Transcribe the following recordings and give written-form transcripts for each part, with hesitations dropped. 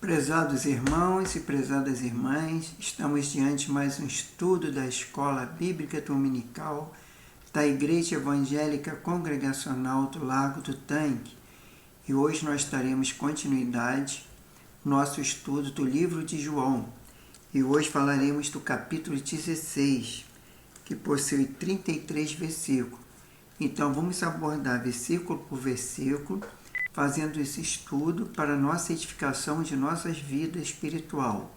Prezados irmãos e prezadas irmãs, estamos diante de mais um estudo da Escola Bíblica Dominical da Igreja Evangélica Congregacional do Largo do Tanque. E hoje nós daremos continuidade ao nosso estudo do livro de João. E hoje falaremos do capítulo 16, que possui 33 versículos. Então vamos abordar versículo por versículo, fazendo esse estudo para a nossa edificação de nossas vidas espiritual.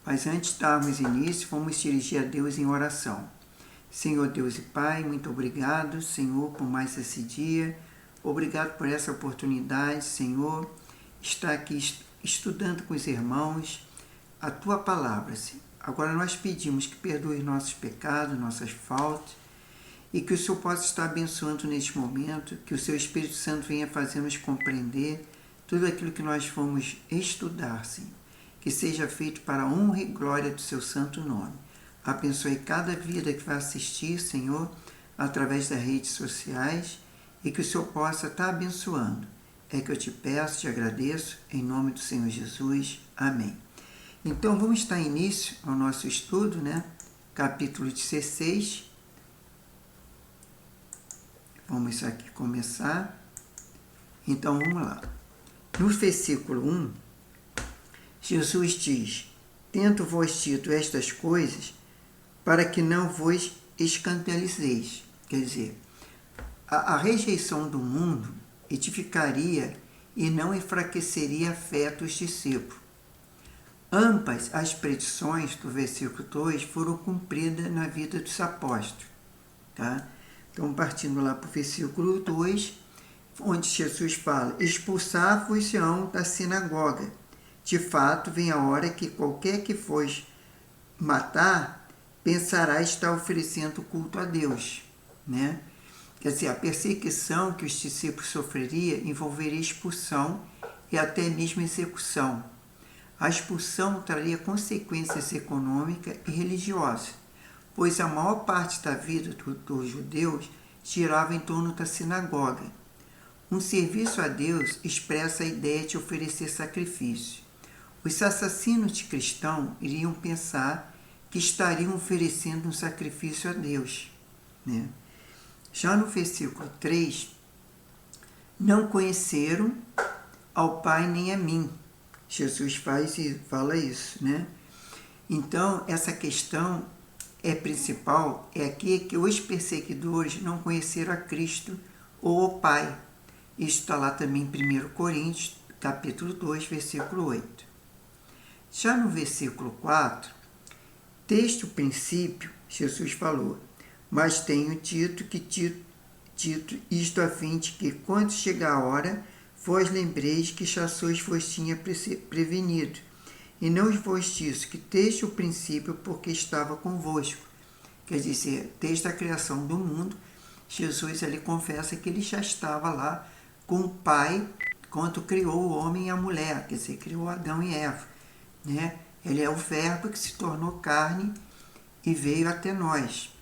Mas antes de darmos início, vamos dirigir a Deus em oração. Senhor Deus e Pai, muito obrigado, Senhor, por mais esse dia. Obrigado por essa oportunidade, Senhor, estar aqui estudando com os irmãos a Tua palavra, Senhor. Agora nós pedimos que perdoe nossos pecados, nossas faltas, e que o Senhor possa estar abençoando neste momento, que o Seu Espírito Santo venha fazer-nos compreender tudo aquilo que nós vamos estudar, Senhor. Que seja feito para a honra e glória do Seu santo nome. Abençoe cada vida que vai assistir, Senhor, através das redes sociais, e que o Senhor possa estar abençoando. É que eu te peço, te agradeço, em nome do Senhor Jesus. Amém. Então, vamos dar início ao nosso estudo, Capítulo 16. Vamos aqui começar. Então, vamos lá. No versículo 1, Jesus diz: Tendo-vos dito estas coisas, para que não vos escandalizeis. Quer dizer, a rejeição do mundo edificaria e não enfraqueceria a fé dos discípulos. Ambas as predições do versículo 2 foram cumpridas na vida dos apóstolos. Tá? Então, partindo lá para o versículo 2, onde Jesus fala: Expulsar-vos-ão da sinagoga. De fato, vem a hora que qualquer que vos matar, pensará estar oferecendo culto a Deus. Quer dizer, a perseguição que os discípulos sofreriam envolveria expulsão e até mesmo execução. A expulsão traria consequências econômicas e religiosas, pois a maior parte da vida dos judeus girava em torno da sinagoga. Um serviço a Deus expressa a ideia de oferecer sacrifício. Os assassinos de cristãos iriam pensar que estariam oferecendo um sacrifício a Deus. Já no versículo 3, não conheceram ao Pai nem a mim. Jesus fala isso. Então, essa questão principal é aqui que os perseguidores não conheceram a Cristo ou o Pai. Isso está lá também em 1 Coríntios, capítulo 2, versículo 8. Já no versículo 4, desde o princípio, Jesus falou: Mas tenho dito isto a fim de que, quando chegar a hora, vós lembreis que Jesus vos tinha prevenido. E não vos disse que desde o princípio, porque estava convosco. Quer dizer, desde a criação do mundo, Jesus ali confessa que ele já estava lá com o Pai quando criou o homem e a mulher, quer dizer, criou Adão e Eva. Ele é o Verbo que se tornou carne e veio até nós.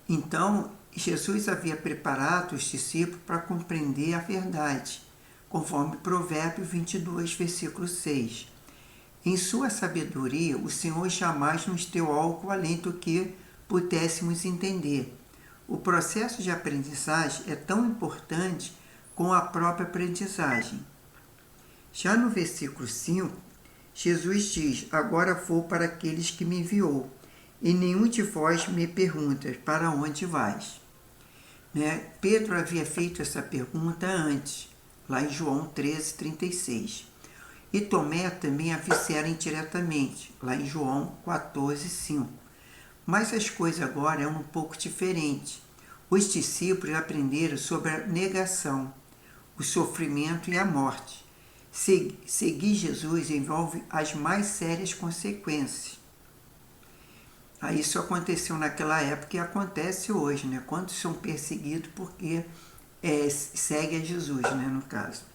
Então, Jesus havia preparado os discípulos para compreender a verdade, conforme Provérbios 22, versículo 6. Em sua sabedoria, o Senhor jamais nos deu algo além do que pudéssemos entender. O processo de aprendizagem é tão importante como a própria aprendizagem. Já no versículo 5, Jesus diz: Agora vou para aqueles que me enviou, e nenhum de vós me pergunta: para onde vais? Pedro havia feito essa pergunta antes, lá em João 13, 36. E Tomé também a fizera indiretamente, lá em João 14, 5. Mas as coisas agora eram um pouco diferentes. Os discípulos aprenderam sobre a negação, o sofrimento e a morte. Seguir Jesus envolve as mais sérias consequências. Isso aconteceu naquela época e acontece hoje, quando são perseguidos porque seguem a Jesus, no caso.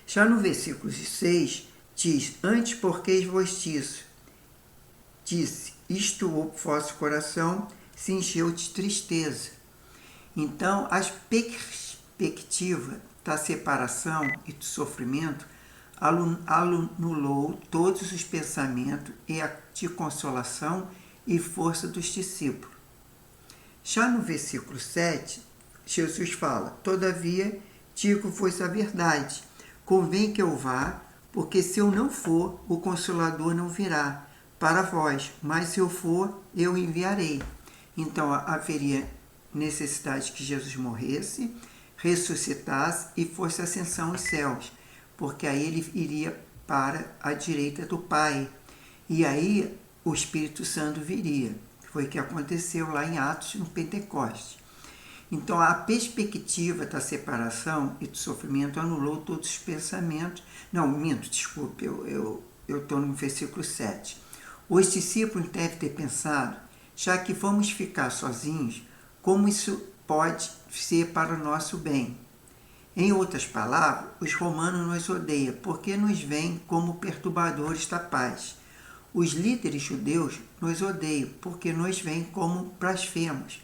Já no versículo 6, diz: Antes porque vos disse, isto o vosso coração se encheu de tristeza. Então, a perspectiva da separação e do sofrimento anulou todos os pensamentos de consolação e força dos discípulos. Já no versículo 7, Jesus fala: todavia digo-vos a verdade, convém que eu vá, porque se eu não for, o Consolador não virá para vós, mas se eu for, eu enviarei. Então haveria necessidade que Jesus morresse, ressuscitasse e fosse ascensão aos céus, porque aí ele iria para a direita do Pai. E aí o Espírito Santo viria. Foi o que aconteceu lá em Atos, no Pentecostes. Então, a perspectiva da separação e do sofrimento anulou todos os pensamentos. Não, minto, desculpe, eu estou no versículo 7. Os discípulos devem ter pensado: já que vamos ficar sozinhos, como isso pode ser para o nosso bem? Em outras palavras, os romanos nos odeiam porque nos veem como perturbadores da paz. Os líderes judeus nos odeiam porque nos veem como blasfemos.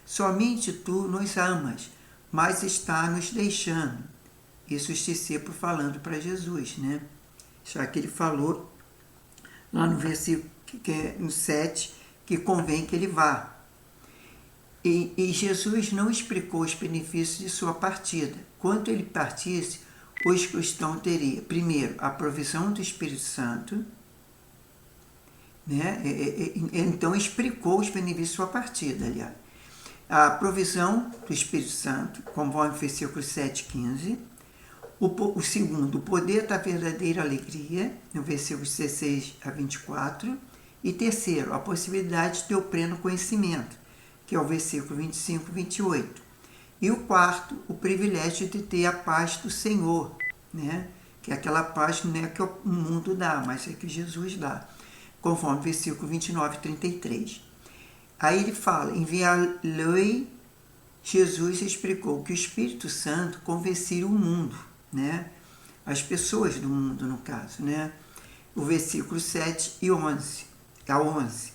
Somente tu nos amas, mas está nos deixando. Isso os discípulos falando para Jesus, né? Já que ele falou lá no versículo no 7, que convém que ele vá. E Jesus não explicou os benefícios de sua partida. Quando ele partisse, os cristãos teriam, primeiro, a provisão do Espírito Santo, né? Então explicou os benefícios de sua partida, aliás. A provisão do Espírito Santo, conforme o versículo 7,15. O segundo, o poder da verdadeira alegria, no versículo 16 a 24. E terceiro, a possibilidade de ter o pleno conhecimento, que é o versículo 25 e 28. E o quarto, o privilégio de ter a paz do Senhor, né? Que é aquela paz que não é que o mundo dá, mas é que Jesus dá, conforme o versículo 29 e 33. Aí ele fala: enviar-lhe, Jesus explicou que o Espírito Santo convenceria o mundo, né? As pessoas do mundo, no caso, né? O versículo 7 e 11, a 11.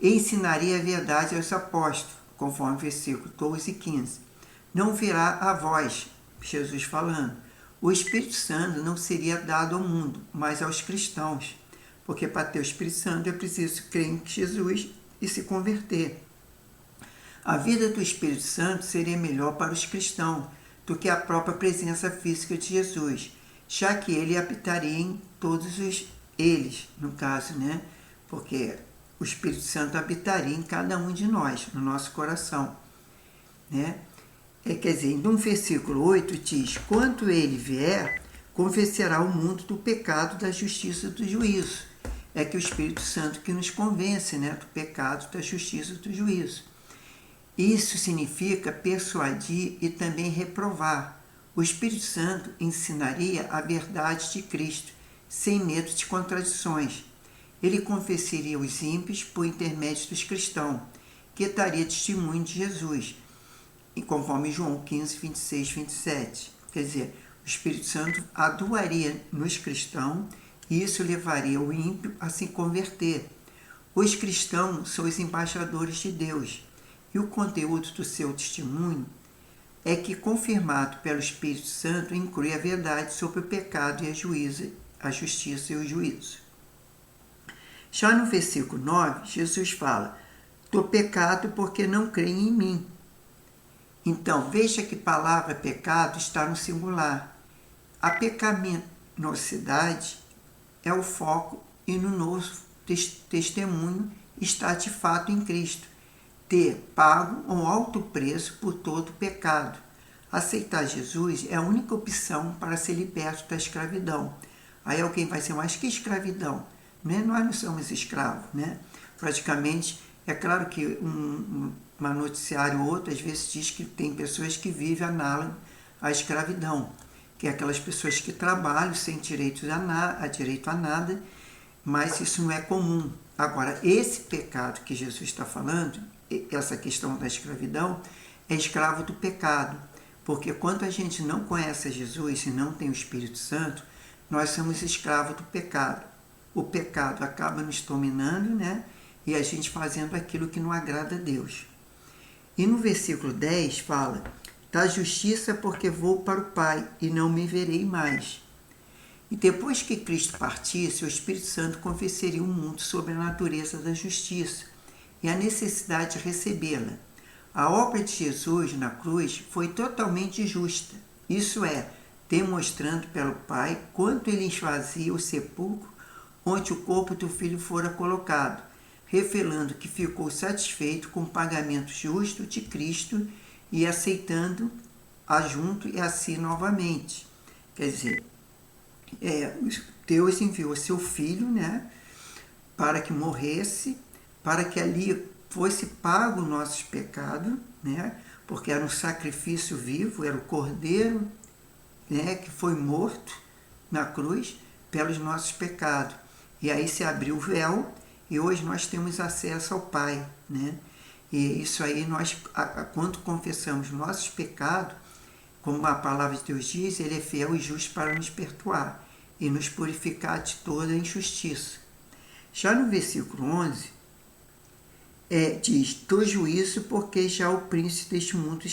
E ensinaria a verdade aos apóstolos, conforme o versículo 12 e 15. Não virá a vós, Jesus falando. O Espírito Santo não seria dado ao mundo, mas aos cristãos. Porque para ter o Espírito Santo é preciso crer em Jesus e se converter. A vida do Espírito Santo seria melhor para os cristãos do que a própria presença física de Jesus, já que ele habitaria em todos eles, no caso, né? Porque o Espírito Santo habitaria em cada um de nós, no nosso coração, né? Quer dizer, no versículo 8 diz: quando ele vier, convencerá o mundo do pecado, da justiça e do juízo. É que o Espírito Santo que nos convence, né, do pecado, da justiça e do juízo. Isso significa persuadir e também reprovar. O Espírito Santo ensinaria a verdade de Cristo, sem medo de contradições. Ele convenceria os ímpios por intermédio dos cristãos, que daria testemunho de Jesus, e conforme João 15, 26, 27. Quer dizer, o Espírito Santo atuaria nos cristãos e isso levaria o ímpio a se converter. Os cristãos são os embaixadores de Deus, e o conteúdo do seu testemunho é que, confirmado pelo Espírito Santo, inclui a verdade sobre o pecado e a justiça e o juízo. Já no versículo 9, Jesus fala: do pecado porque não creem em mim. Então, veja que a palavra pecado está no singular. A pecaminosidade é o foco e no nosso testemunho está de fato em Cristo. Ter pago um alto preço por todo o pecado. Aceitar Jesus é a única opção para ser liberto da escravidão. Aí alguém vai dizer: mas que escravidão? Né? Nós não somos escravos, né? Praticamente, é claro que uma noticiário ou outra às vezes diz que tem pessoas que vivem análogo à escravidão, que é aquelas pessoas que trabalham sem direito a nada, mas isso não é comum. Agora, esse pecado que Jesus está falando, essa questão da escravidão, é escravo do pecado, porque quando a gente não conhece Jesus e não tem o Espírito Santo, nós somos escravos do pecado. O pecado acaba nos dominando, né? E a gente fazendo aquilo que não agrada a Deus. E no versículo 10 fala: da justiça porque vou para o Pai e não me verei mais. E depois que Cristo partisse, o Espírito Santo convenceria o mundo sobre a natureza da justiça e a necessidade de recebê-la. A obra de Jesus na cruz foi totalmente justa, isso é, demonstrando pelo Pai quanto ele esvazia o sepulcro onde o corpo do Filho fora colocado, revelando que ficou satisfeito com o pagamento justo de Cristo e aceitando-a junto e a si novamente. Quer dizer, Deus enviou seu Filho, né, para que morresse, para que ali fosse pago o nosso pecado, né, porque era um sacrifício vivo, era o Cordeiro, né, que foi morto na cruz pelos nossos pecados. E aí se abriu o véu e hoje nós temos acesso ao Pai, né? E isso aí, nós, quando confessamos nossos pecados, como a palavra de Deus diz, ele é fiel e justo para nos perdoar e nos purificar de toda injustiça. Já no versículo 11, diz, do juízo, porque já o príncipe deste mundo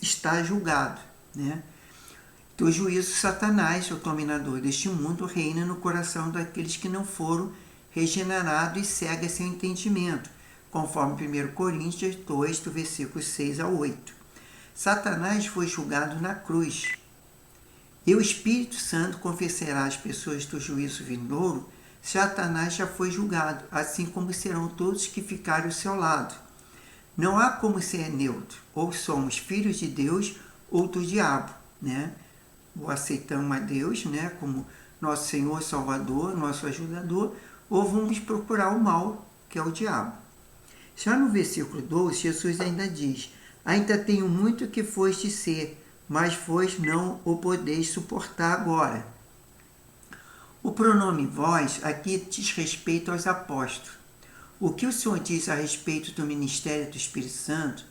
está julgado, né? Do juízo, Satanás, o dominador deste mundo, reina no coração daqueles que não foram regenerados e cega seu entendimento, conforme 1 Coríntios 2, do versículo 6 a 8. Satanás foi julgado na cruz. E o Espírito Santo confessará às pessoas do juízo vindouro, Satanás já foi julgado, assim como serão todos que ficarem ao seu lado. Não há como ser neutro, ou somos filhos de Deus ou do diabo, né? Ou aceitamos a Deus, né, como nosso Senhor, Salvador, nosso ajudador, ou vamos procurar o mal, que é o diabo. Já no versículo 12, Jesus ainda diz, ainda tenho muito que foste ser, mas vós não o podeis suportar agora. O pronome vós aqui diz respeito aos apóstolos. O que o Senhor diz a respeito do ministério do Espírito Santo,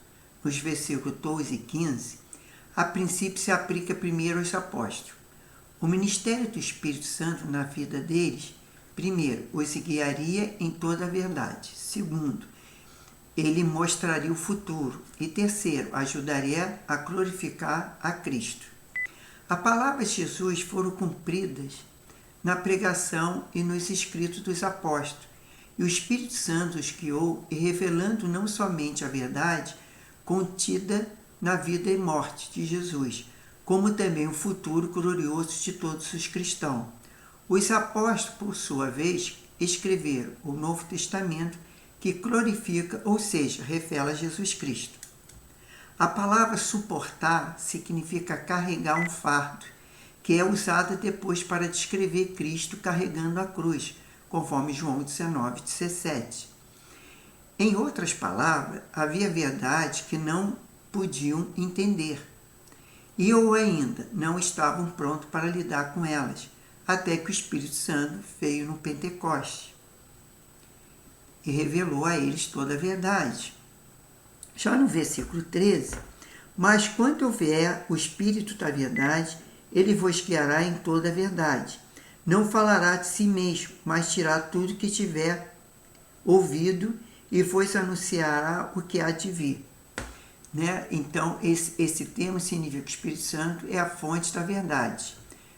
nos versículos 12 e 15, a princípio se aplica primeiro aos apóstolos. O ministério do Espírito Santo na vida deles, primeiro, os guiaria em toda a verdade. Segundo, ele mostraria o futuro. E terceiro, ajudaria a glorificar a Cristo. As palavras de Jesus foram cumpridas na pregação e nos escritos dos apóstolos. E o Espírito Santo os guiou e revelando não somente a verdade contida na vida e morte de Jesus, como também o futuro glorioso de todos os cristãos. Os apóstolos, por sua vez, escreveram o Novo Testamento, que glorifica, ou seja, revela Jesus Cristo. A palavra suportar significa carregar um fardo, que é usada depois para descrever Cristo carregando a cruz, conforme João 19, 17. Em outras palavras, havia verdade que não podiam entender, e ou ainda não estavam prontos para lidar com elas, até que o Espírito Santo veio no Pentecoste e revelou a eles toda a verdade. Já no versículo 13, mas quando vier o Espírito da verdade, ele vos guiará em toda a verdade. Não falará de si mesmo, mas dirá tudo que tiver ouvido e vos anunciará o que há de vir. Né? Então, esse termo significa que o Espírito Santo é a fonte da verdade,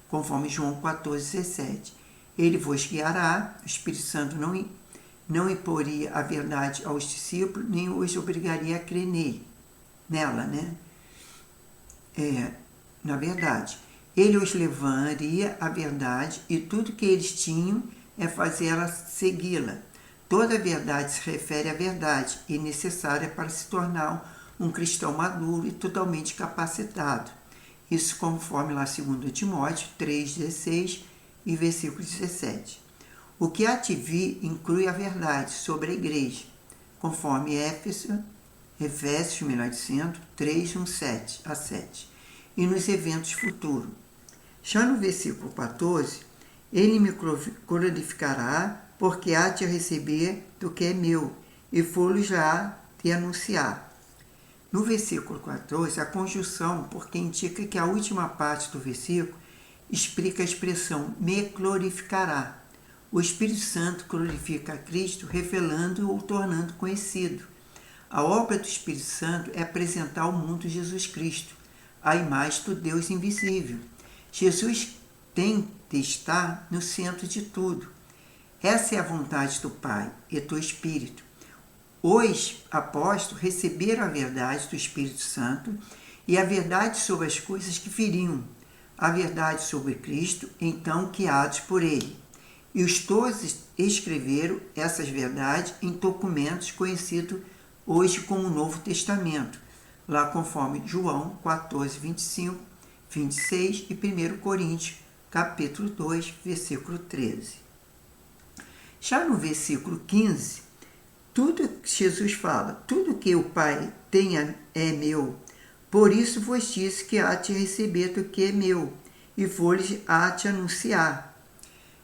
conforme João 14, 17. Ele vos guiará, o Espírito Santo não imporia a verdade aos discípulos, nem os obrigaria a crer nela, né? Na verdade, ele os levaria à verdade e tudo que eles tinham é fazê-la segui-la. Toda a verdade se refere à verdade e necessária para se tornar um cristão maduro e totalmente capacitado. Isso conforme lá 2 Timóteo 3,16 e versículo 17. O que há de vir inclui a verdade sobre a igreja, conforme Efésios 3, 7 a 7, e nos eventos futuros. Já no versículo 14, ele me glorificará, porque há de receber do que é meu, e vou-lhe já de anunciar. No versículo 14, a conjunção, porque indica que a última parte do versículo explica a expressão me glorificará. O Espírito Santo glorifica a Cristo, revelando-o ou tornando conhecido. A obra do Espírito Santo é apresentar ao mundo Jesus Cristo, a imagem do Deus invisível. Jesus tem de estar no centro de tudo. Essa é a vontade do Pai e do Espírito. Os apóstolos receberam a verdade do Espírito Santo e a verdade sobre as coisas que viriam, a verdade sobre Cristo, então guiados por Ele. E os todos escreveram essas verdades em documentos conhecidos hoje como Novo Testamento, lá conforme João 14, 25, 26 e 1 Coríntios, capítulo 2, versículo 13. Já no versículo 15, Jesus fala, tudo que o Pai tem é meu, por isso vos disse que há de receber do que é meu, e vou-lhes há de anunciar.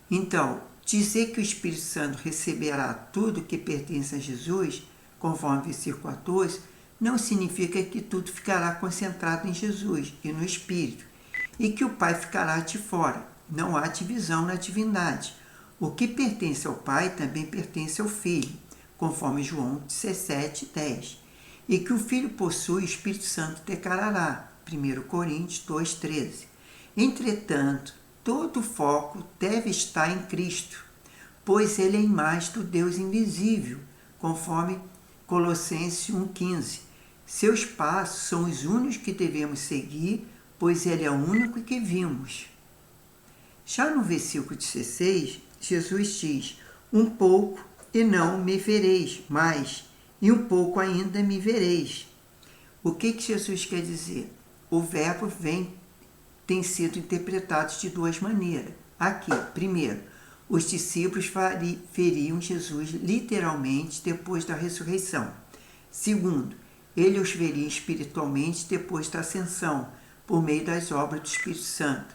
Então, dizer que o Espírito Santo receberá tudo que pertence a Jesus, conforme o versículo 14, não significa que tudo ficará concentrado em Jesus e no Espírito, e que o Pai ficará de fora. Não há divisão na divindade. O que pertence ao Pai também pertence ao Filho, conforme João 17, 10. E que o Filho possui, o Espírito Santo declarará, 1 Coríntios 2, 13. Entretanto, todo o foco deve estar em Cristo, pois Ele é a imagem do Deus invisível, conforme Colossenses 1,15. Seus passos são os únicos que devemos seguir, pois Ele é o único que vimos. Já no versículo 16, Jesus diz, um pouco e não me vereis mais, e um pouco ainda me vereis. O que Jesus quer dizer? O verbo tem sido interpretado de duas maneiras. Aqui, primeiro, os discípulos veriam Jesus literalmente depois da ressurreição. Segundo, ele os veria espiritualmente depois da ascensão, por meio das obras do Espírito Santo.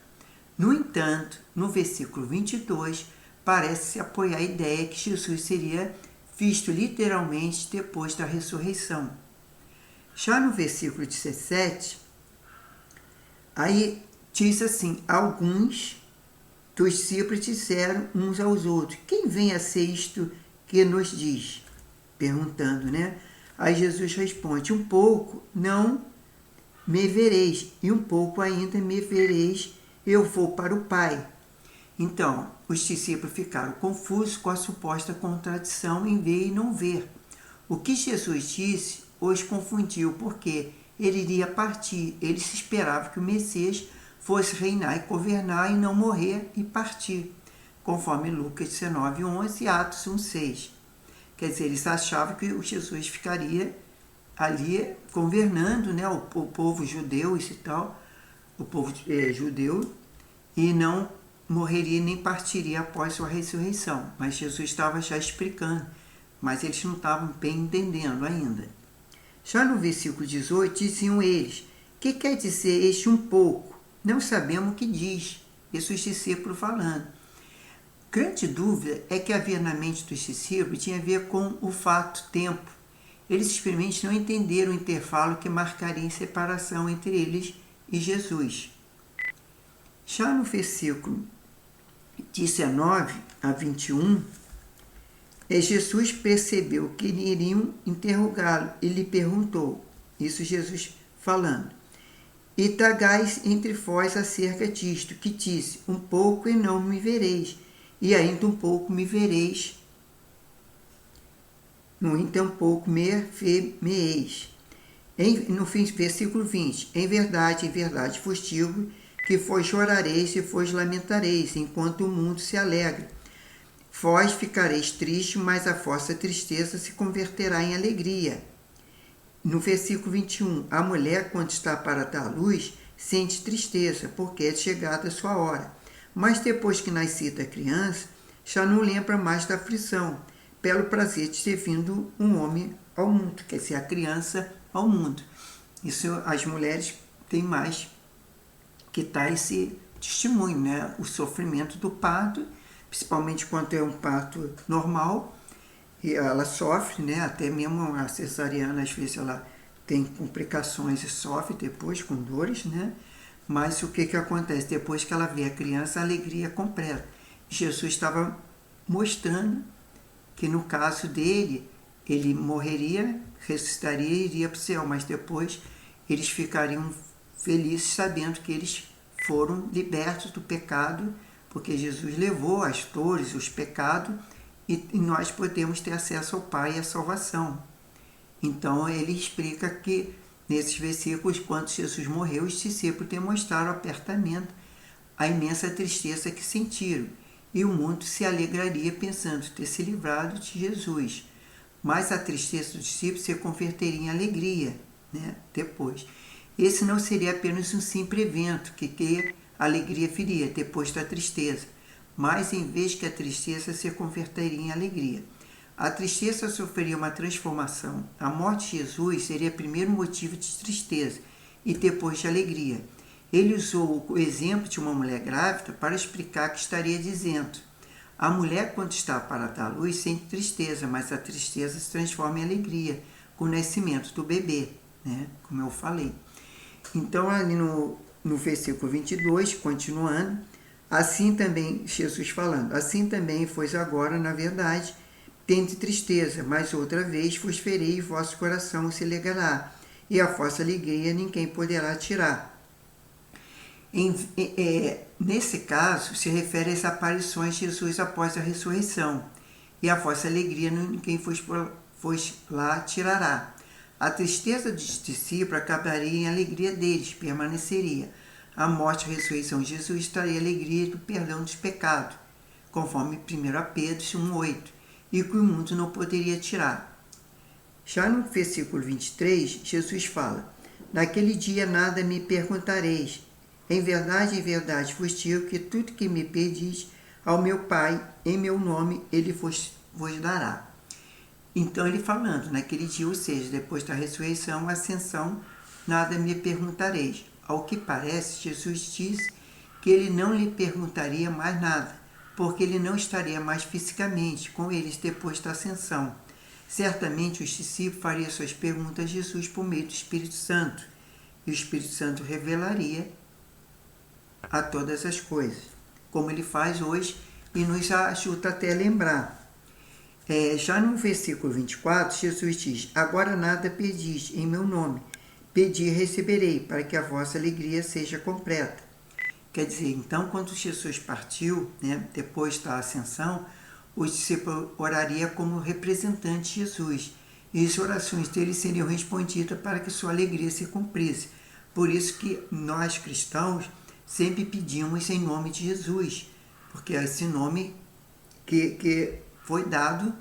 No entanto, no versículo 22, parece-se apoiar a ideia que Jesus seria visto literalmente depois da ressurreição. Já no versículo 17, aí diz assim, alguns dos discípulos disseram uns aos outros, quem vem a ser isto que nos diz? Perguntando, né? Aí Jesus responde, um pouco não me vereis, e um pouco ainda me vereis, eu vou para o Pai. Então, os discípulos ficaram confusos com a suposta contradição em ver e não ver. O que Jesus disse os confundiu, porque ele iria partir. Eles esperavam que o Messias fosse reinar e governar e não morrer e partir, conforme Lucas 19, 11 e Atos 1, 6. Quer dizer, eles achavam que o Jesus ficaria ali governando, né, o povo judeu e tal, o povo judeu, e não morreria nem partiria após sua ressurreição. Mas Jesus estava já explicando, mas eles não estavam bem entendendo ainda. Já no versículo 18, diziam eles, que quer dizer este um pouco? Não sabemos o que diz. Isso os discípulos falando. Grande dúvida é que havia na mente dos discípulos tinha a ver com o fato tempo. Eles simplesmente não entenderam o intervalo que marcaria a separação entre eles e Jesus. Já no versículo 19 a 21, Jesus percebeu que iriam interrogá-lo e lhe perguntou, isso Jesus falando, e tragais entre vós acerca disto, que disse, um pouco e não me vereis, e ainda um pouco me vereis, no ainda um pouco me vereis. No versículo 20, em verdade vos digo, que vós chorareis e vós lamentareis, enquanto o mundo se alegra. Vós ficareis tristes, mas a vossa tristeza se converterá em alegria. No versículo 21, a mulher, quando está para dar luz, sente tristeza, porque é chegada a sua hora. Mas depois que nascida a criança, já não lembra mais da aflição, pelo prazer de ter vindo um homem ao mundo, quer dizer, a criança ao mundo. Isso as mulheres têm mais que tá esse testemunho, né? O sofrimento do parto, principalmente quando é um parto normal, e ela sofre, né? Até mesmo a cesariana, às vezes ela tem complicações e sofre depois com dores, né? Mas o que acontece? Depois que ela vê a criança, a alegria é completa. Jesus estava mostrando que no caso dele, ele morreria, ressuscitaria e iria para o céu, mas depois eles ficariam felizes sabendo que eles foram libertos do pecado, porque Jesus levou as dores, os pecados, e nós podemos ter acesso ao Pai e à salvação. Então ele explica que nesses versículos, quando Jesus morreu, os discípulos demonstraram apertamento, a imensa tristeza que sentiram, e o mundo se alegraria pensando ter se livrado de Jesus. Mas a tristeza dos discípulos se converteria em alegria, depois. Esse não seria apenas um simples evento que a alegria viria depois da tristeza, mas em vez que a tristeza se converteria em alegria. A tristeza sofreria uma transformação. A morte de Jesus seria primeiro motivo de tristeza e depois de alegria. Ele usou o exemplo de uma mulher grávida para explicar que estaria dizendo: a mulher, quando está para dar à luz, sente tristeza, mas a tristeza se transforma em alegria com o nascimento do bebê, como eu falei. Então, ali no versículo 22, continuando, assim também, Jesus falando, assim também foi agora, na verdade, tende tristeza, mas outra vez vos verei e vosso coração se alegrará, e a vossa alegria ninguém poderá tirar. Nesse caso, se refere às aparições de Jesus após a ressurreição, e a vossa alegria ninguém vos lá tirará. A tristeza dos discípulos acabaria em alegria deles, permaneceria. A morte e a ressurreição de Jesus traria alegria do perdão dos pecados, conforme 1 Pedro 1,8, e que o mundo não poderia tirar. Já no versículo 23, Jesus fala: naquele dia nada me perguntareis. Em verdade, vos digo que tudo que me pedis ao meu Pai, em meu nome, ele vos dará. Então ele falando, naquele dia, ou seja, depois da ressurreição, ascensão, nada me perguntareis. Ao que parece, Jesus disse que ele não lhe perguntaria mais nada, porque ele não estaria mais fisicamente com eles depois da ascensão. Certamente os discípulos fariam suas perguntas a Jesus por meio do Espírito Santo, e o Espírito Santo revelaria a todas as coisas, como ele faz hoje e nos ajuda até a lembrar. Já no versículo 24, Jesus diz: agora nada pedis em meu nome, pedi e receberei, para que a vossa alegria seja completa. Quer dizer, então, quando Jesus partiu, depois da ascensão, os discípulos orariam como representante de Jesus, e as orações dele seriam respondidas para que sua alegria se cumprisse. Por isso que nós, cristãos, sempre pedimos em nome de Jesus, porque é esse nome que foi dado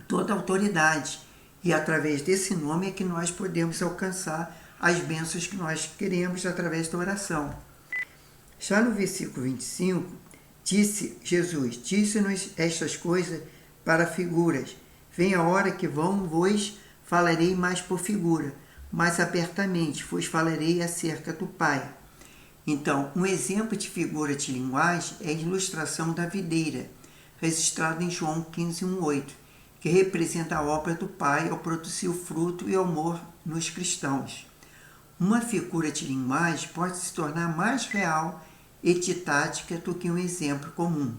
toda a autoridade, e através desse nome é que nós podemos alcançar as bênçãos que nós queremos através da oração. Já no versículo 25, disse Jesus: disse-nos estas coisas para figuras. Vem a hora que vos falarei mais por figura, mas abertamente vos falarei acerca do Pai. Então, um exemplo de figura de linguagem é a ilustração da videira, registrada em João 15:1,8, que representa a obra do Pai ao produzir o fruto e o amor nos cristãos. Uma figura de linguagem pode se tornar mais real e didática do que um exemplo comum.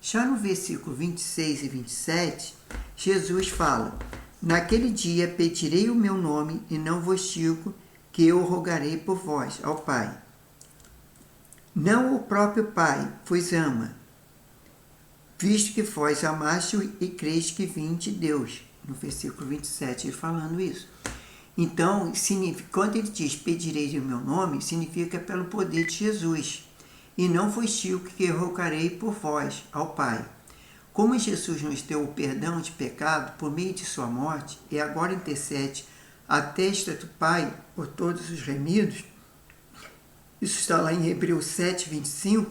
Já no versículo 26 e 27, Jesus fala: naquele dia pedirei o meu nome e não vos digo que eu rogarei por vós ao Pai. Não o próprio Pai vos ama, visto que vós amaste e creis que vim de Deus. No versículo 27, ele falando isso. Então, quando ele diz pedirei o meu nome, significa pelo poder de Jesus. E não vos digo que eu rogarei por vós ao Pai. Como Jesus nos deu o perdão de pecado por meio de sua morte, e agora intercede à testa do Pai por todos os remidos, isso está lá em Hebreus 7:25,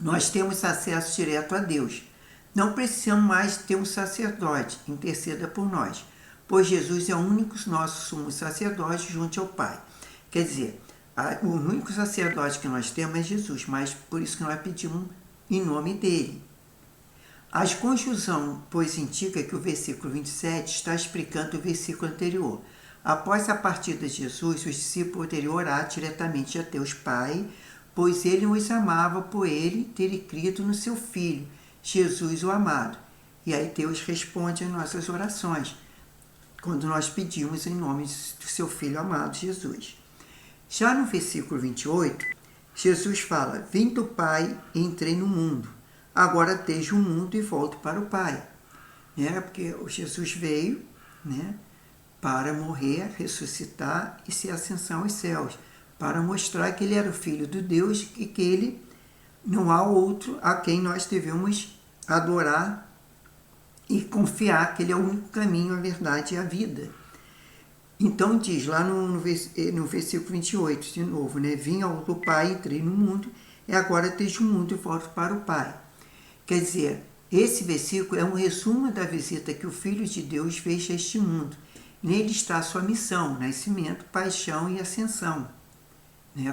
nós temos acesso direto a Deus. Não precisamos mais ter um sacerdote que interceda por nós, pois Jesus é o único nosso sumo sacerdote junto ao Pai. Quer dizer, o único sacerdote que nós temos é Jesus, mas por isso que nós pedimos em nome dele. A conjunção, pois, indica que o versículo 27 está explicando o versículo anterior. Após a partida de Jesus, os discípulos poderiam orar diretamente a Deus Pai, pois ele os amava por ele ter crido no seu Filho, Jesus o amado. E aí Deus responde às nossas orações, quando nós pedimos em nome do seu Filho amado, Jesus. Já no versículo 28, Jesus fala: vim do Pai e entrei no mundo. Agora deixo o mundo e volto para o Pai. Porque o Jesus veio, para morrer, ressuscitar e ser ascensão aos céus, para mostrar que ele era o Filho de Deus e que ele não há outro a quem nós devemos adorar e confiar que ele é o único caminho, a verdade e a vida. Então diz lá no versículo 28, de novo, vim do Pai, entrei no mundo, e agora deixo o mundo e volto para o Pai. Quer dizer, esse versículo é um resumo da visita que o Filho de Deus fez a este mundo. Nele está a sua missão, nascimento, paixão e ascensão.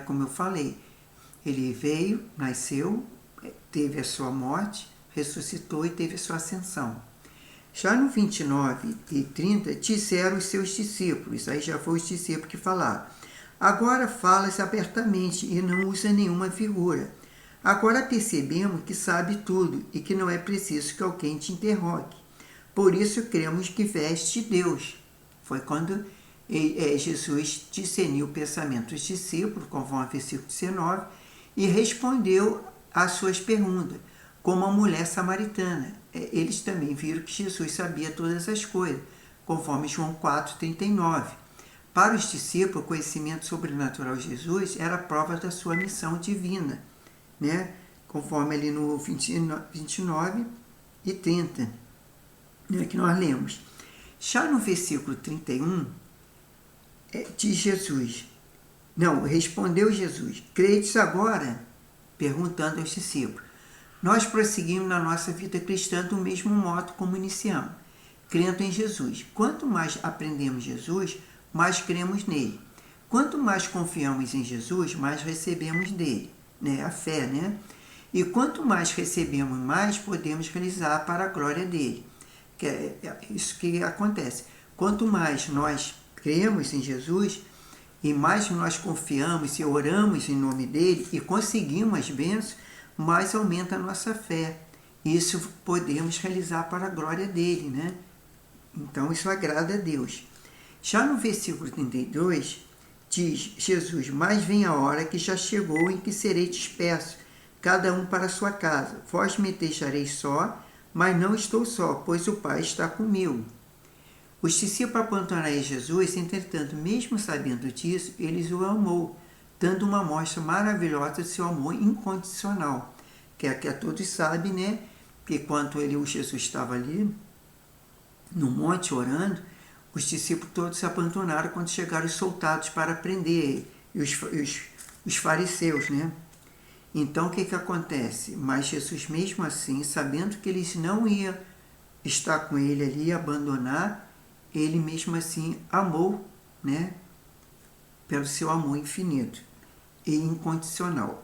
Como eu falei, ele veio, nasceu, teve a sua morte, ressuscitou e teve a sua ascensão. Já no 29 e 30, disseram os seus discípulos, aí já foi os discípulos que falaram: agora falas abertamente e não usa nenhuma figura. Agora percebemos que sabe tudo e que não é preciso que alguém te interrogue. Por isso cremos que veste Deus. Foi quando Jesus discerniu o pensamento dos discípulos, conforme o versículo 19, e respondeu às suas perguntas, como a mulher samaritana. Eles também viram que Jesus sabia todas as coisas, conforme João 4,39. Para os discípulos, o conhecimento sobrenatural de Jesus era a prova da sua missão divina, conforme ali no 29 e 30, que nós lemos. Já no versículo 31, diz Jesus, respondeu Jesus: credes agora? Perguntando aos discípulos. Nós prosseguimos na nossa vida cristã do mesmo modo como iniciamos, crendo em Jesus. Quanto mais aprendemos Jesus, mais cremos nele. Quanto mais confiamos em Jesus, mais recebemos dele, a fé, E quanto mais recebemos, mais podemos realizar para a glória dele. Que é isso que acontece. Quanto mais nós cremos em Jesus, e mais nós confiamos e oramos em nome dele e conseguimos as bênçãos, mais aumenta a nossa fé. Isso podemos realizar para a glória dele, Então isso agrada a Deus. Já no versículo 32, diz Jesus: mas vem a hora que já chegou em que serei disperso, cada um para a sua casa. Vós me deixareis só, mas não estou só, pois o Pai está comigo. Os discípulos apontaram a Jesus, entretanto, mesmo sabendo disso, eles o amou, dando uma amostra maravilhosa de seu amor incondicional. Que a todos sabem, que quando o Jesus estava ali no monte orando, os discípulos todos se abandonaram quando chegaram os soldados para prender os fariseus, Então o que acontece? Mas Jesus, mesmo assim, sabendo que eles não iam estar com ele ali, abandonar, ele mesmo assim amou, pelo seu amor infinito e incondicional.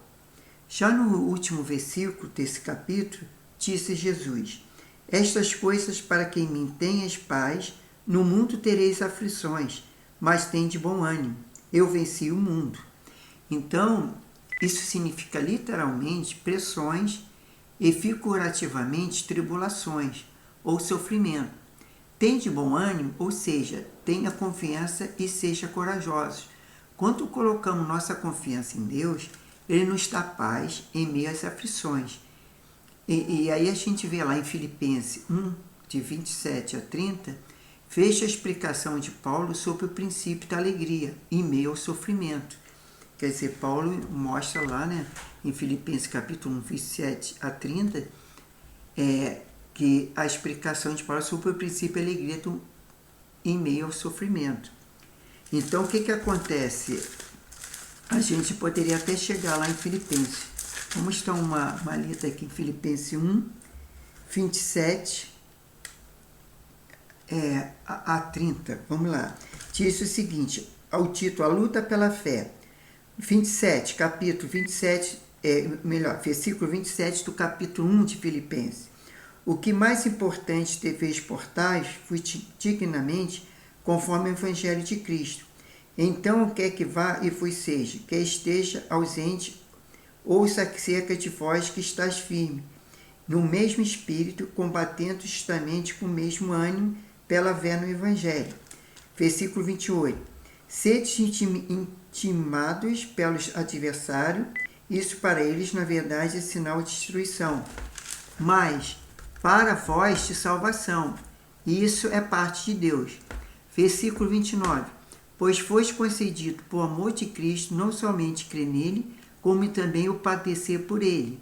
Já no último versículo desse capítulo, disse Jesus: estas coisas para quem me tenhas paz, no mundo tereis aflições, mas tende bom ânimo, eu venci o mundo. Então, isso significa literalmente pressões e figurativamente tribulações ou sofrimento. Tende bom ânimo, ou seja, tenha confiança e seja corajosos. Quando colocamos nossa confiança em Deus, ele nos dá paz em meio às aflições. E aí a gente vê lá em Filipenses 1, de 27 a 30, veja a explicação de Paulo sobre o princípio da alegria em meio ao sofrimento. Quer dizer, Paulo mostra lá, em Filipenses capítulo 1, 27 a 30, que a explicação de Paulo sobre o princípio da alegria em meio ao sofrimento. Então, o que acontece? A gente poderia até chegar lá em Filipenses. Vamos dar uma lida aqui em Filipenses 1, 27 a 30. Vamos lá. Diz o seguinte, ao título, a luta pela fé. 27, capítulo 27, versículo 27 do capítulo 1 de Filipenses. O que mais importante deveis portais, fui dignamente, conforme o Evangelho de Cristo. Então, quer que vá e vos seja, quer esteja ausente, ouça acerca de vós que estás firme, no mesmo espírito, combatendo justamente com o mesmo ânimo pela fé no Evangelho. Versículo 28. Sede timados pelos adversários, isso para eles, na verdade, é sinal de destruição. Mas para vós de salvação, isso é parte de Deus. Versículo 29. Pois foste concedido, por amor de Cristo, não somente crer nele, como também o padecer por ele.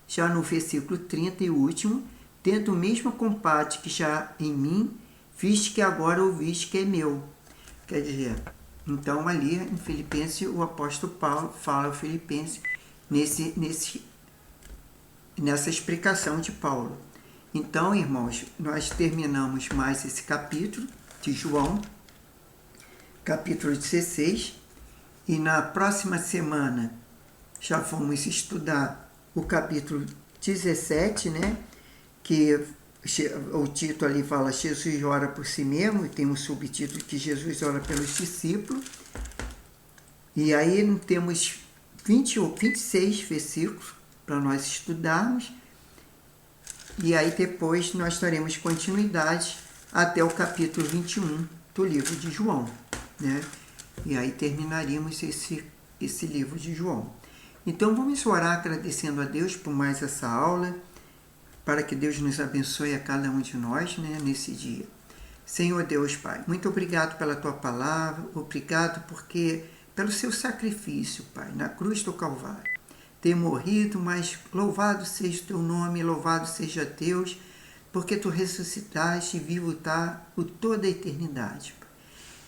Já no versículo 30 e último, tendo o mesmo combate que já em mim, viste que agora ouviste que é meu. Quer dizer, então ali em Filipenses, o apóstolo Paulo fala aos Filipenses nessa explicação de Paulo. Então, irmãos, nós terminamos mais esse capítulo de João, capítulo 16, e na próxima semana já vamos estudar o capítulo 17, né? Que o título ali fala Jesus ora por si mesmo, e tem um subtítulo que Jesus ora pelos discípulos. E aí temos 20 ou 26 versículos para nós estudarmos. E aí depois nós daremos continuidade até o capítulo 21 do livro de João, né? E aí terminaríamos esse livro de João. Então vamos orar agradecendo a Deus por mais essa aula, para que Deus nos abençoe a cada um de nós, né, nesse dia. Senhor Deus Pai, muito obrigado pela Tua palavra, obrigado pelo seu sacrifício, Pai, na cruz do Calvário. Ter morrido, mas louvado seja o Teu nome, louvado seja Deus, porque Tu ressuscitaste e vivo está por toda a eternidade, Pai.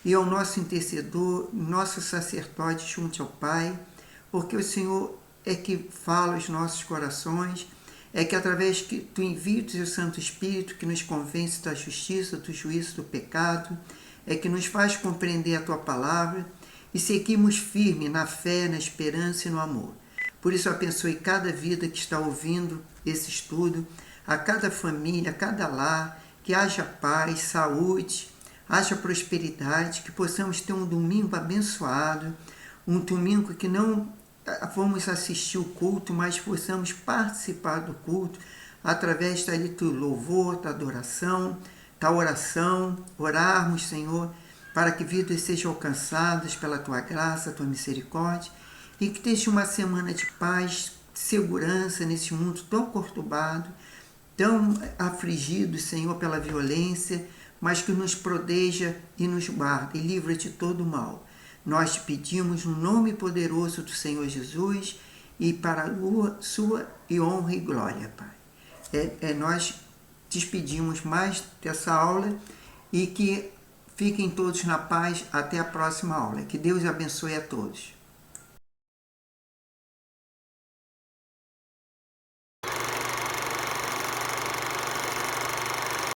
E ao nosso intercedor, nosso sacerdote junto ao Pai, porque o Senhor é que fala aos nossos corações, é que através que Tu envias o Santo Espírito, que nos convence da justiça, do juízo, do pecado, é que nos faz compreender a Tua palavra e seguimos firme na fé, na esperança e no amor. Por isso, abençoe cada vida que está ouvindo esse estudo, a cada família, a cada lar, que haja paz, saúde, haja prosperidade, que possamos ter um domingo abençoado, um domingo que não vamos assistir o culto, mas possamos participar do culto através do louvor, da adoração, da oração, orarmos, Senhor, para que vidas sejam alcançadas pela Tua graça, Tua misericórdia, e que tenha uma semana de paz, de segurança nesse mundo tão conturbado, tão afligido, Senhor, pela violência, mas que nos proteja e nos guarde e livra de todo o mal. Nós te pedimos no nome poderoso do Senhor Jesus e para a sua honra e glória, Pai. Nós despedimos mais dessa aula e que fiquem todos na paz até a próxima aula. Que Deus abençoe a todos.